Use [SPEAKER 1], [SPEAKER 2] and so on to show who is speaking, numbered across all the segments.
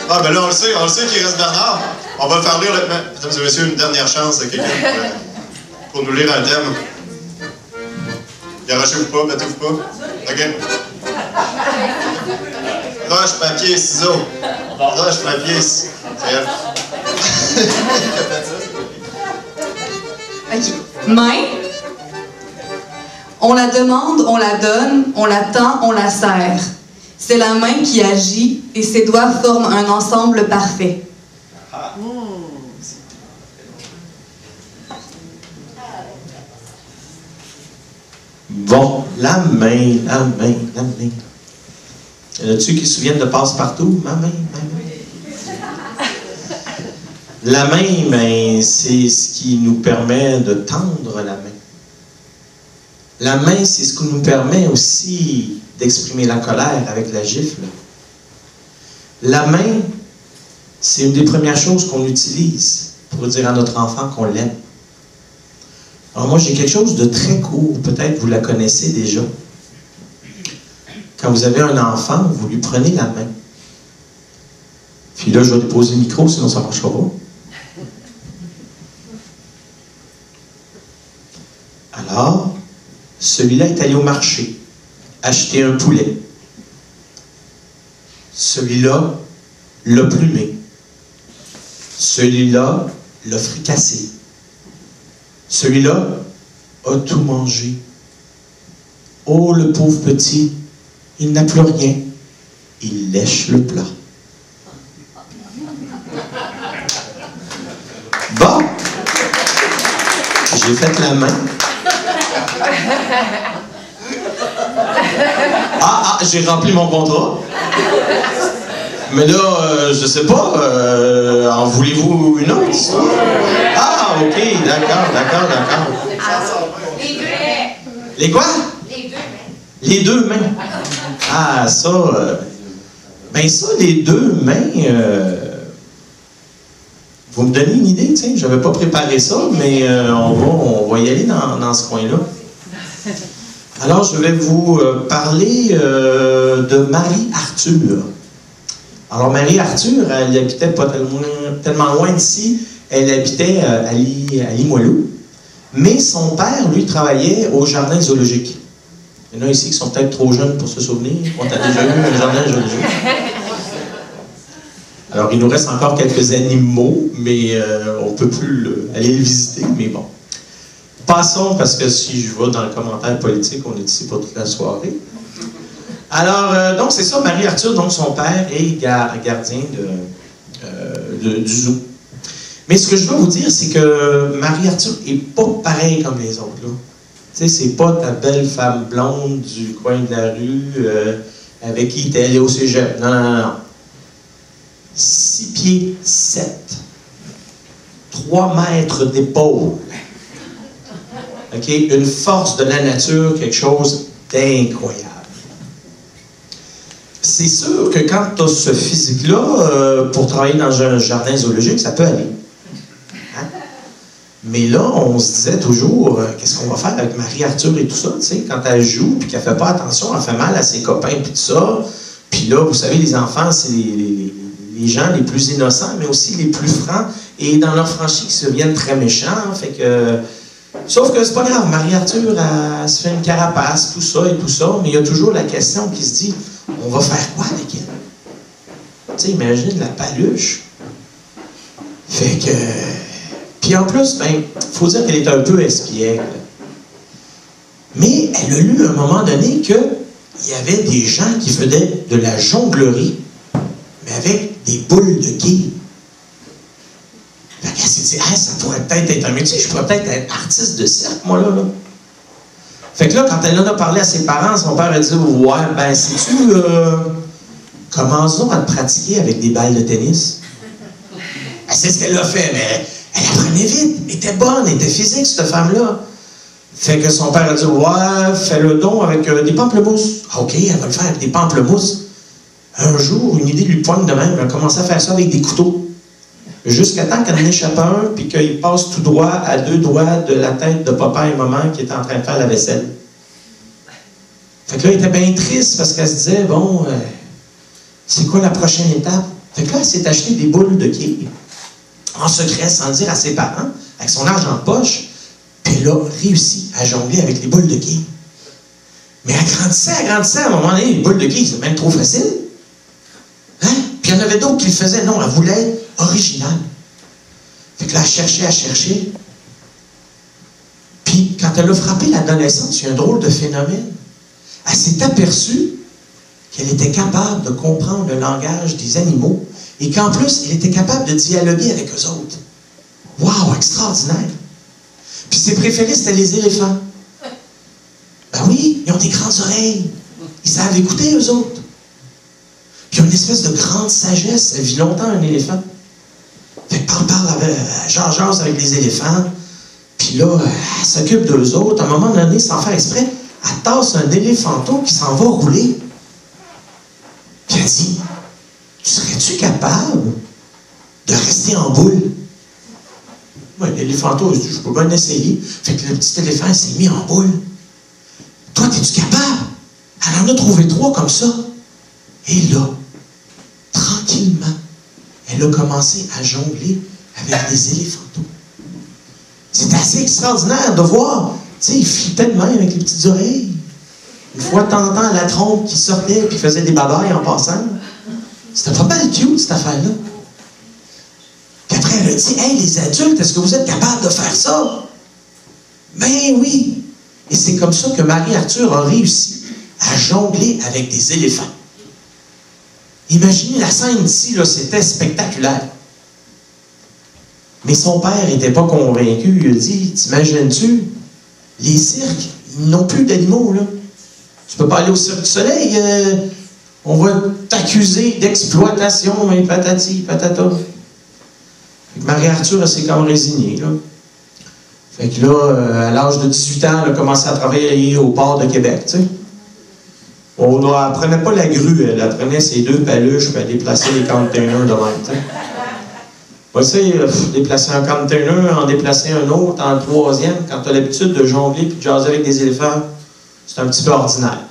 [SPEAKER 1] Ah, ben là, on le sait qu'il reste Bernard. On va le faire lire, mesdames et messieurs, une dernière chance à quelqu'un pour nous lire un thème. Garochez-vous pas, battez-vous pas. OK. Roche, papier, ciseaux. Roche, papier, c'est elle.
[SPEAKER 2] Main. On la demande, on la donne, on la tend, on la serre. C'est la main qui agit et ses doigts forment un ensemble parfait.
[SPEAKER 3] Bon, la main. Y en a-tu qui se souviennent de Passe-Partout? Ma main. La main, ben, c'est ce qui nous permet de tendre la main. La main, c'est ce qui nous permet aussi d'exprimer la colère avec la gifle. La main, c'est une des premières choses qu'on utilise pour dire à notre enfant qu'on l'aime. Alors moi, j'ai quelque chose de très court, peut-être vous la connaissez déjà. Quand vous avez un enfant, vous lui prenez la main. Puis là, je vais déposer le micro, sinon ça ne marchera pas. Alors, celui-là est allé au marché, acheter un poulet. Celui-là l'a plumé. Celui-là l'a fricassé. Celui-là a tout mangé. Oh, le pauvre petit, il n'a plus rien. Il lèche le plat. Bon, j'ai fait la main. J'ai rempli mon contrat. Mais là, je sais pas, en voulez-vous une autre histoire? Ah, ok, d'accord.
[SPEAKER 4] Les deux mains.
[SPEAKER 3] Les quoi?
[SPEAKER 4] Les deux mains.
[SPEAKER 3] Les deux mains. Ah, ça, ben ça, les deux mains, vous me donnez une idée, tiens, j'avais pas préparé ça, mais on va y aller dans ce coin-là. Alors, je vais vous parler de Marie-Arthur. Alors, Marie-Arthur, elle habitait pas tellement loin d'ici. Elle habitait à Limoilou. Mais son père, lui, travaillait au jardin zoologique. Il y en a ici qui sont peut-être trop jeunes pour se souvenir. On a déjà eu un jardin zoologique. Alors, il nous reste encore quelques animaux, mais on ne peut plus aller le visiter, mais bon. Passons, parce que si je vais dans le commentaire politique, on est ici pour toute la soirée. Alors, donc c'est ça, Marie-Arthur, donc son père est gardien du zoo. Mais ce que je veux vous dire, c'est que Marie-Arthur n'est pas pareil comme les autres, là. Tu sais, c'est pas ta belle femme blonde du coin de la rue avec qui tu es allé au cégep. Non. 6 pieds 7. 3 mètres d'épaule. OK? Une force de la nature, quelque chose d'incroyable. C'est sûr que quand tu as ce physique-là, pour travailler dans un jardin zoologique, ça peut aller. Hein? Mais là, on se disait toujours, qu'est-ce qu'on va faire avec Marie-Arthur et tout ça, tu sais, quand elle joue, puis qu'elle fait pas attention, elle fait mal à ses copains, puis tout ça. Puis là, vous savez, les enfants, c'est les gens les plus innocents, mais aussi les plus francs, et dans leur franchise, ils se deviennent très méchants, fait que... Sauf que c'est pas grave, Marie-Arthur, elle se fait une carapace, tout ça, mais il y a toujours la question qui se dit, on va faire quoi avec elle? Tu sais, imagine la paluche. Fait que... Puis en plus, ben, faut dire qu'elle est un peu espiègle. Mais elle a lu à un moment donné qu'il y avait des gens qui faisaient de la jonglerie, mais avec des boules de quilles. Fait qu'elle s'est dit, ça pourrait peut-être être un métier, je pourrais peut-être être artiste de cirque, moi, là. Fait que là, quand elle en a parlé à ses parents, son père a dit, ouais, ben, sais-tu, commençons à te pratiquer avec des balles de tennis. C'est ce qu'elle a fait, mais elle apprenait vite, elle était bonne, elle était physique, cette femme-là. Fait que son père a dit, ouais, fais-le don avec des pamplemousses. Ah, OK, elle va le faire avec des pamplemousses. Un jour, une idée lui pointe de même, elle a commencé à faire ça avec des couteaux. Jusqu'à temps qu'elle en échappe un, puis qu'il passe tout droit à 2 doigts de la tête de papa et maman qui est en train de faire la vaisselle. Fait que là, elle était bien triste parce qu'elle se disait, bon, c'est quoi la prochaine étape? Fait que là, elle s'est acheté des boules de quilles, en secret, sans le dire à ses parents, avec son argent de poche, puis elle a réussi à jongler avec les boules de quilles. Mais elle grandissait, à un moment donné, les boules de quilles, c'est même trop facile. Hein? Puis il y en avait d'autres qui le faisaient. Non, elle voulait être originale. Fait que là, elle cherchait. Puis, quand elle a frappé l'adolescence, il y a un drôle de phénomène. Elle s'est aperçue qu'elle était capable de comprendre le langage des animaux et qu'en plus, elle était capable de dialoguer avec eux autres. Wow, extraordinaire! Puis ses préférés, c'était les éléphants. Ben oui, ils ont des grandes oreilles. Ils savent écouter, eux autres. Puis ils ont une espèce de grande sagesse. Elle vit longtemps, un éléphant. Fait que parle avec, jase avec les éléphants. Puis là, elle s'occupe d'eux autres. À un moment donné, sans faire exprès, elle tasse un éléphanteau qui s'en va rouler. Puis elle dit, serais-tu capable de rester en boule? Moi, l'éléphanteau, je peux bien essayer. Fait que le petit éléphant s'est mis en boule. Toi, es-tu capable? Elle en a trouvé 3 comme ça. Et là, tranquillement, elle a commencé à jongler avec des éléphanteaux. C'était assez extraordinaire de voir. Tu sais, il flippait de même avec les petites oreilles. Une fois, t'entends la trompe qui sortait et qui faisait des babayes en passant. C'était pas mal cute, cette affaire-là. Puis après, elle a dit, « Hey, les adultes, est-ce que vous êtes capables de faire ça? » Ben oui! Et c'est comme ça que Marie-Arthur a réussi à jongler avec des éléphants. Imaginez la scène ici, là, c'était spectaculaire. Mais son père n'était pas convaincu. Il a dit, t'imagines-tu, les cirques, ils n'ont plus d'animaux, là. Tu peux pas aller au Cirque du Soleil, on va t'accuser d'exploitation, mais patati, patata. Marie-Arthur, elle s'est comme résignée, là. Fait que là, à l'âge de 18 ans, elle a commencé à travailler au port de Québec, tu sais. Elle ne prenait pas la grue, elle prenait ses 2 paluches, puis elle déplaçait les containers de même, tu sais. Tu sais, déplacer un container, en déplacer un autre, en 3e, quand tu as l'habitude de jongler puis de jaser avec des éléphants, c'est un petit peu ordinaire.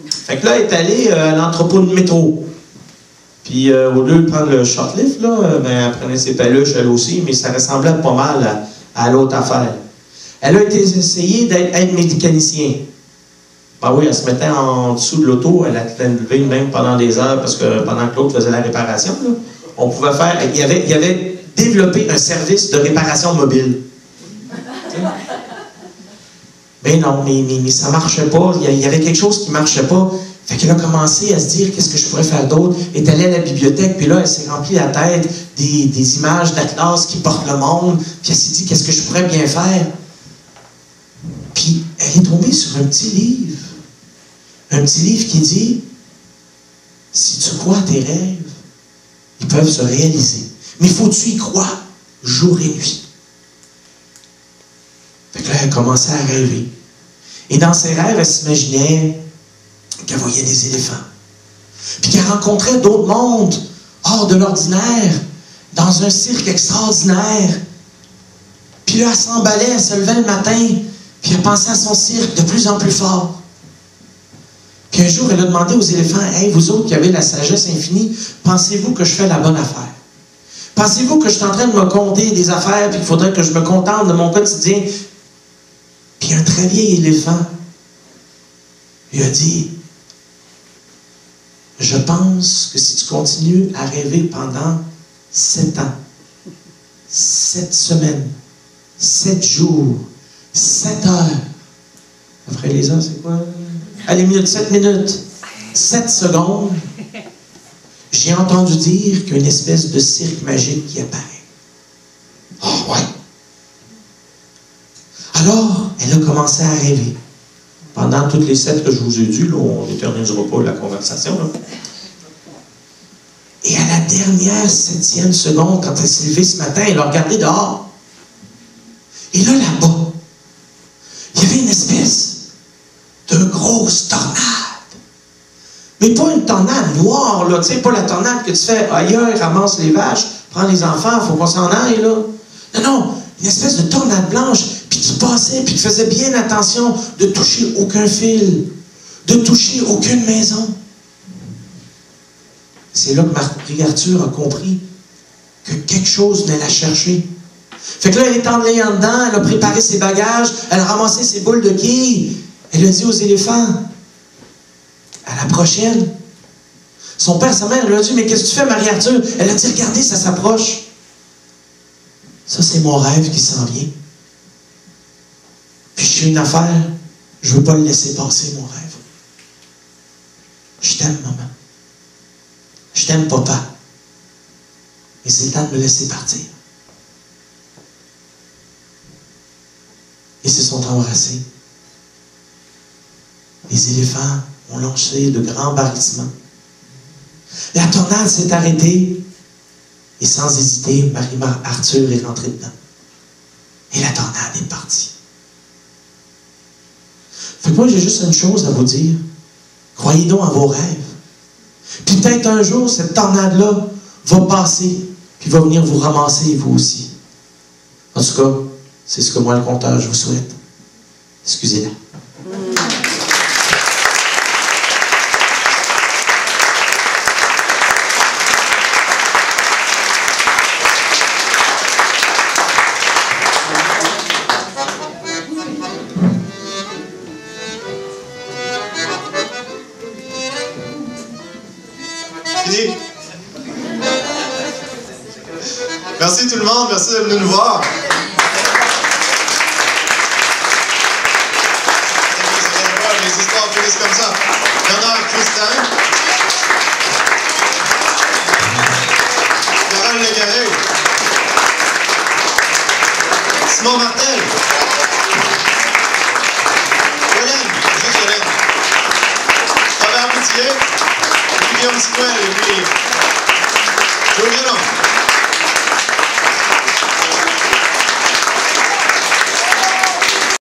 [SPEAKER 3] Fait que là, elle est allée à l'entrepôt de métro. Puis, au lieu de prendre le shortlift, là, ben, elle prenait ses paluches, elle aussi, mais ça ressemblait pas mal à l'autre affaire. Elle a été essayée d'être aide-mécanicien. Ben oui, elle se mettait en dessous de l'auto, elle a levé même pendant des heures, parce que pendant que l'autre faisait la réparation, là, on pouvait faire... Il y avait développé un service de réparation mobile. Mais non, mais ça marchait pas. Il y avait quelque chose qui marchait pas. Fait qu'elle a commencé à se dire, qu'est-ce que je pourrais faire d'autre? Elle est allée à la bibliothèque, puis là, elle s'est remplie la tête des images d'Atlas qui portent le monde, puis elle s'est dit, qu'est-ce que je pourrais bien faire? Puis, elle est tombée sur un petit livre. Un petit livre qui dit, si tu crois à tes rêves, ils peuvent se réaliser. Mais il faut que tu y crois, jour et nuit. Fait que là, elle commençait à rêver. Et dans ses rêves, elle s'imaginait qu'elle voyait des éléphants. Puis qu'elle rencontrait d'autres mondes hors de l'ordinaire, dans un cirque extraordinaire. Puis là, elle s'emballait, elle se levait le matin, puis elle pensait à son cirque de plus en plus fort. Puis un jour, elle a demandé aux éléphants, « Hey, vous autres qui avez la sagesse infinie, pensez-vous que je fais la bonne affaire? Pensez-vous que je suis en train de me compter des affaires, puis qu'il faudrait que je me contente de mon quotidien? » Puis un très vieil éléphant lui a dit, « Je pense que si tu continues à rêver pendant 7 ans, 7 semaines, 7 jours, 7 heures, après les heures, c'est quoi? Allez, minutes, 7 minutes, 7 secondes, j'ai entendu dire qu'il y a une espèce de cirque magique qui apparaît. » Oh, ouais. Alors, elle a commencé à rêver. Pendant toutes les 7 que je vous ai dit, là, on n'éternisera pas la conversation. Là. Et à la dernière 7e seconde, quand elle s'est levée ce matin, elle a regardé dehors. Et là, là-bas, il y avait une espèce de grosse tornade. Mais pas une tornade noire, là, tu sais, pas la tornade que tu fais ailleurs, ramasse les vaches, prends les enfants, faut qu'on s'en aille, là. Non, non, une espèce de tornade blanche, puis qui passait, puis qui faisait bien attention de toucher aucun fil, de toucher aucune maison. C'est là que Marie-Arthur a compris que quelque chose venait la chercher. Fait que là, elle est enlevée en dedans, elle a préparé ses bagages, elle a ramassé ses boules de quilles. Elle a dit aux éléphants, à la prochaine. Son père, sa mère lui a dit, mais qu'est-ce que tu fais, Marie-Arthur? Elle a dit, regardez, ça s'approche. Ça, c'est mon rêve qui s'en vient. Puis j'ai une affaire, je ne veux pas le laisser passer, mon rêve. Je t'aime, maman. Je t'aime, papa. Et c'est le temps de me laisser partir. Ils se sont embrassés. Les éléphants ont lancé de grands barrissements. La tornade s'est arrêtée et sans hésiter, Marie-Arthur est rentrée dedans. Et la tornade est partie. Fait que moi, j'ai juste une chose à vous dire. Croyez donc à vos rêves. Puis peut-être un jour, cette tornade-là va passer puis va venir vous ramasser, vous aussi. En tout cas, c'est ce que moi, le conteur, je vous souhaite. Excusez-la.
[SPEAKER 1] Fini. Merci tout le monde, merci d'être venu nous voir. Les histoires finissent comme ça. Bernard Christin, Carole Légaré, Simon Martel, Hélène, juste Hélène, Robert Poutier, Guillaume Siguel et puis Joe Guénon.